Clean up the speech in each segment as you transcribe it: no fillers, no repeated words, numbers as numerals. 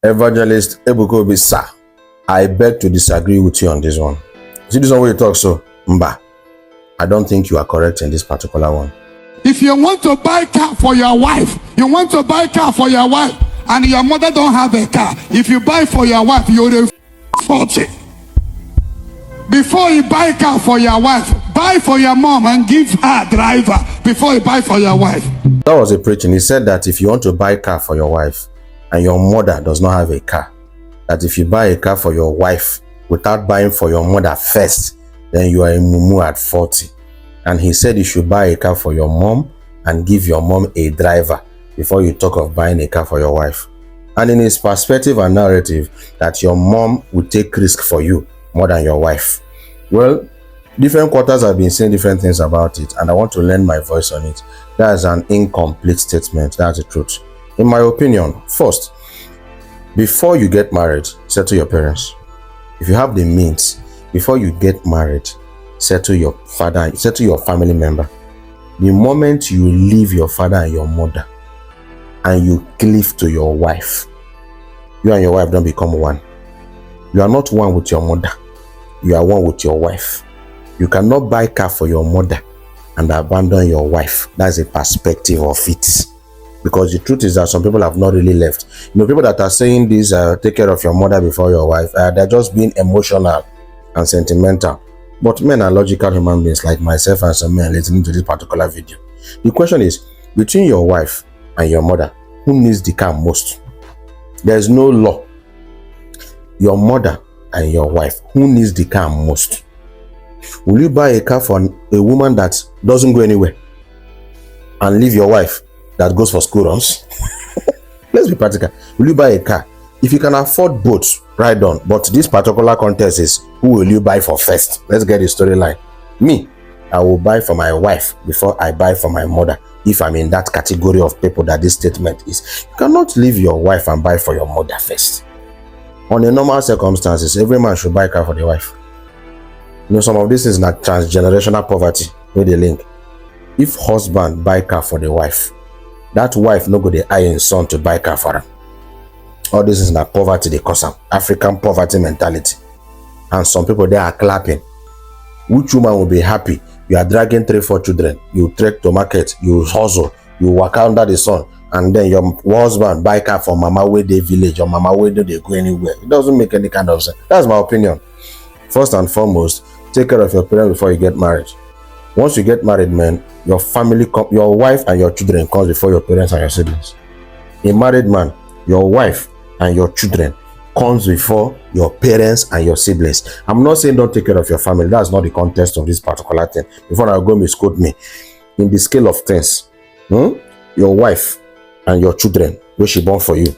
Evangelist Ebuka Obi, sir, I beg to disagree with you on this one. See this one where you talk so, Mba, I don't think you are correct in this particular one. If you want to buy car for your wife, and your mother don't have a car, if you buy for your wife, you're a 40. Before you buy car for your wife, buy for your mom and give her a driver before you buy for your wife. That was a preaching. He said that if you want to buy a car for your wife and your mother does not have a car, that if you buy a car for your wife without buying for your mother first, then you are a mumu at 40. And he said you should buy a car for your mom and give your mom a driver before you talk of buying a car for your wife. And in his perspective and narrative, that your mom will take risk for you more than your wife. Well, different quarters have been saying different things about it, and I want to lend my voice on it. That is an incomplete statement. That's the truth. In my opinion, first, before you get married, settle your parents. If you have the means, before you get married, settle your father, settle your family member. The moment you leave your father and your mother and you cleave to your wife, you and your wife don't become one. You are not one with your mother. You are one with your wife. You cannot buy a car for your mother and abandon your wife. That's a perspective of it. Because the truth is that some people have not really left. You know, people that are saying this, take care of your mother before your wife, they're just being emotional and sentimental. But men are logical human beings like myself and some men listening to this particular video. The question is, between your wife and your mother, who needs the car most? There's no law. Your mother and your wife, who needs the car most? Will you buy a car for a woman that doesn't go anywhere and leave your wife that goes for school runs? Let's be practical. Will you buy a car? If you can afford both, right on. But this particular contest is, who will you buy for first? Let's get the storyline. Me, I will buy for my wife before I buy for my mother, if I'm in that category of people that this statement is. You cannot leave your wife and buy for your mother first. On a normal circumstances, every man should buy a car for the wife. You know, some of this is not transgenerational poverty with the link. If husband buy car for the wife, that wife no go the iron son to buy car for her. All this is not poverty, they cause African poverty mentality. And some people they are clapping. Which woman will be happy? You are dragging 3-4 children, you trek to market, you hustle, you work under the sun, and then your husband buy car for mama where they village or mama where they go anywhere. It doesn't make any kind of sense. That's my opinion. First and foremost, take care of your parents before you get married. Once you get married, man, your family, your wife and your children comes before your parents and your siblings. A married man, your wife and your children comes before your parents and your siblings. I'm not saying don't take care of your family. That's not the context of this particular thing. Before I go misquote me. In the scale of things, your wife and your children, which she born for you,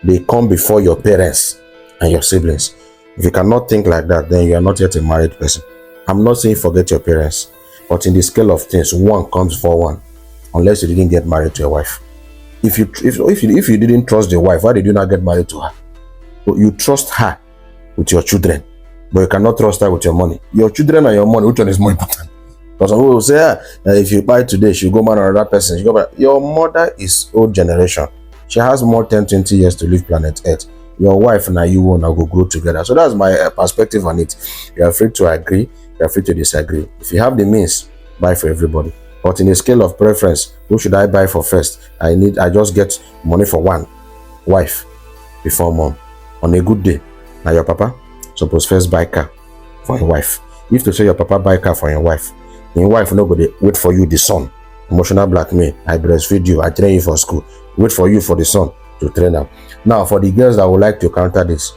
they come before your parents and your siblings. If you cannot think like that, then you are not yet a married person. I'm not saying forget your parents, but in the scale of things, one comes for one, unless you didn't get married to your wife. If you didn't trust the wife, why did you not get married to her? You trust her with your children, but you cannot trust her with your money. Your children and your money, which one is more important? Because some people will say, if you buy today, she'll go marry another person. Your mother is old generation. She has more 10-20 years to leave planet Earth. Your wife and you will now go grow together. So that's my perspective on it. You are free to agree, you are free to disagree. If you have the means, buy for everybody. But in a scale of preference, who should I buy for first? I just get money for one wife before mom. On a good day, now your papa suppose first buy car for your wife. If to say your papa buy car for your wife nobody wait for you the son. Emotional blackmail. I breastfeed you, I train you for school. Wait for you for the son to train them. Now for the girls that would like to counter this,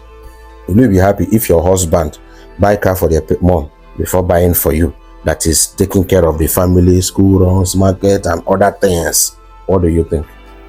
will you be happy if your husband buy car for their mom before buying for you? That is taking care of the family, school runs, market and other things. What do you think?